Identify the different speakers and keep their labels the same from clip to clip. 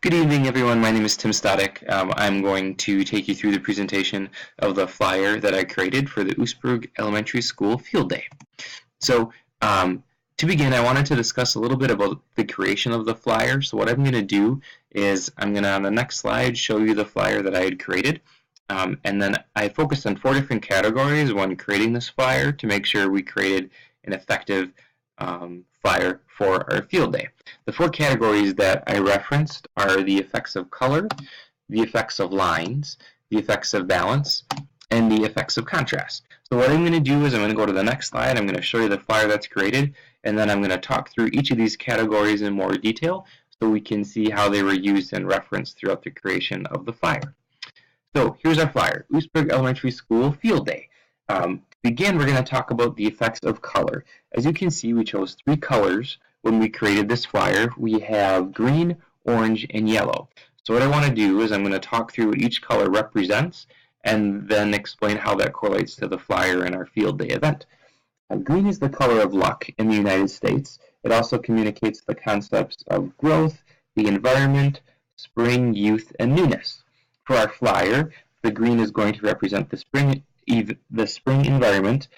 Speaker 1: Good evening, everyone. My name is Tim Static. I'm going to take you through the presentation of the flyer that I created for the Oostburg Elementary School Field Day. So, to begin, I wanted to discuss a little bit about the creation of the flyer. So what I'm going to do is I'm going to, on the next slide, show you the flyer that I had created. And then I focused on 4 different categories when creating this flyer to make sure we created an effective flyer for our field day. The 4 categories that I referenced are the effects of color, the effects of lines, the effects of balance, and the effects of contrast. So what I'm going to do is I'm going to go to the next slide. I'm going to show you the flyer that's created, and then I'm going to talk through each of these categories in more detail so we can see how they were used and referenced throughout the creation of the flyer. So here's our flyer, Oostburg Elementary School Field Day. To begin, we're going to talk about the effects of color. As you can see, we chose 3 colors when we created this flyer. We have green, orange, and yellow. So what I want to do is I'm going to talk through what each color represents and then explain how that correlates to the flyer in our field day event. Green is the color of luck in the United States. It also communicates the concepts of growth, the environment, spring, youth, and newness. For our flyer, the green is going to represent the spring environment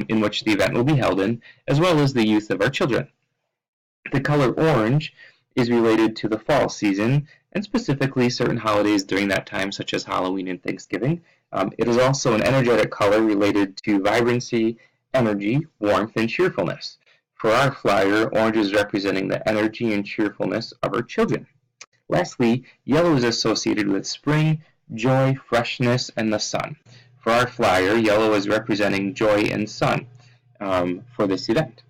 Speaker 1: in which the event will be held in, as well as the youth of our children. The color orange is related to the fall season, and specifically certain holidays during that time, such as Halloween and Thanksgiving. It is also an energetic color related to vibrancy, energy, warmth, and cheerfulness. For our flyer, orange is representing the energy and cheerfulness of our children. Lastly, yellow is associated with spring, joy, freshness, and the sun. For our flyer, yellow is representing joy and sun for this event.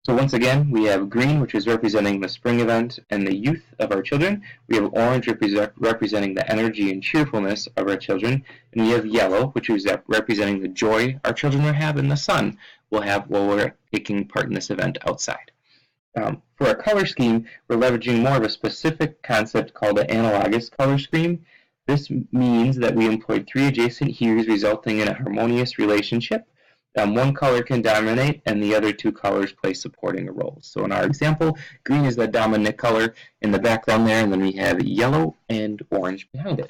Speaker 1: So once again, we have green, which is representing the spring event and the youth of our children. We have orange representing the energy and cheerfulness of our children. And we have yellow, which is representing the joy our children will have and the sun will have while we're taking part in this event outside. For our color scheme, we're leveraging more of a specific concept called an analogous color scheme. This means that we employed 3 adjacent hues resulting in a harmonious relationship. One color can dominate and the other 2 colors play supporting roles. So in our example, green is the dominant color in the background there, and then we have yellow and orange behind it.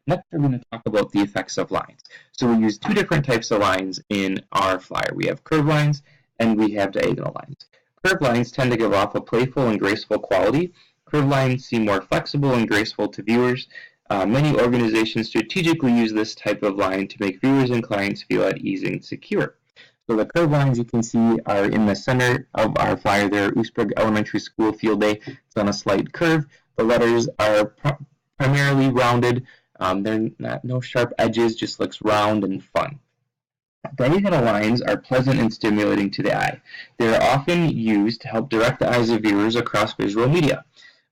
Speaker 1: Next, we're going to talk about the effects of lines. So we use 2 different types of lines in our flyer. We have curved lines and we have diagonal lines. Curved lines tend to give off a playful and graceful quality. Curved lines seem more flexible and graceful to viewers. Many organizations strategically use this type of line to make viewers and clients feel at ease and secure. So the curved lines you can see are in the center of our flyer there, Oostburg Elementary School Field Day. It's on a slight curve. The letters are primarily rounded. They're no sharp edges, just looks round and fun. Diagonal lines are pleasant and stimulating to the eye. They are often used to help direct the eyes of viewers across visual media.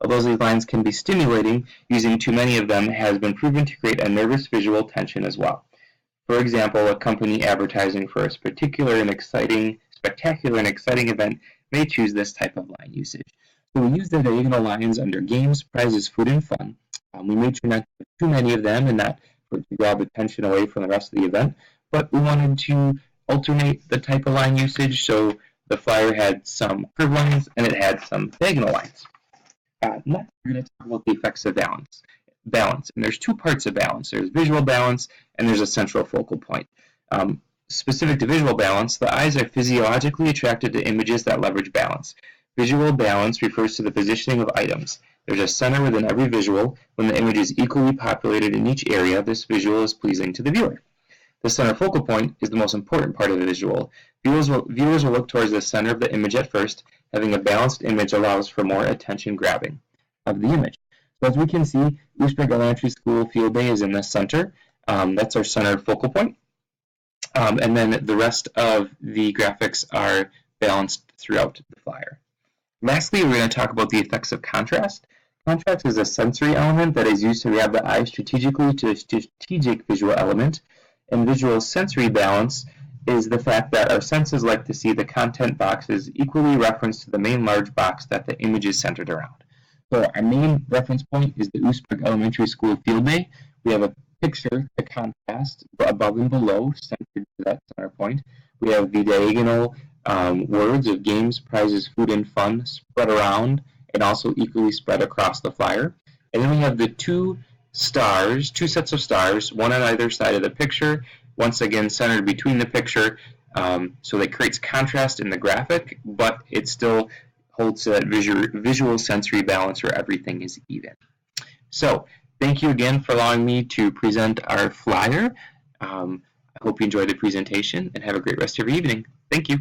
Speaker 1: Although these lines can be stimulating, using too many of them has been proven to create a nervous visual tension as well. For example, a company advertising for a spectacular and exciting event may choose this type of line usage. So we use the diagonal lines under games, prizes, food, and fun. We made sure not to put too many of them and not to grab attention away from the rest of the event, but we wanted to alternate the type of line usage, so the flyer had some curved lines and it had some diagonal lines. Next, we're going to talk about the effects of balance. And there's 2 parts of balance. There's visual balance and there's a central focal point. Specific to visual balance, the eyes are physiologically attracted to images that leverage balance. Visual balance refers to the positioning of items. There's a center within every visual. When the image is equally populated in each area, this visual is pleasing to the viewer. The center focal point is the most important part of the visual. Viewers will look towards the center of the image at first. Having a balanced image allows for more attention grabbing of the image. So as we can see, Oostburg Elementary School Field Day is in the center. That's our center focal point. And then the rest of the graphics are balanced throughout the flyer. Lastly, we're going to talk about the effects of contrast. Contrast is a sensory element that is used to grab the eye strategically to a strategic visual element. And visual sensory balance is the fact that our senses like to see the content boxes equally referenced to the main large box that the image is centered around. So our main reference point is the Oostburg Elementary School Field Day. We have a picture, the contrast above and below, centered to that center point. We have the diagonal words of games, prizes, food, and fun spread around and also equally spread across the flyer. And then we have the two stars, two sets of stars, one on either side of the picture, once again centered between the picture, so that creates contrast in the graphic, but it still holds that visual sensory balance where everything is even. So thank you again for allowing me to present our flyer. I hope you enjoyed the presentation and have a great rest of your evening. Thank you.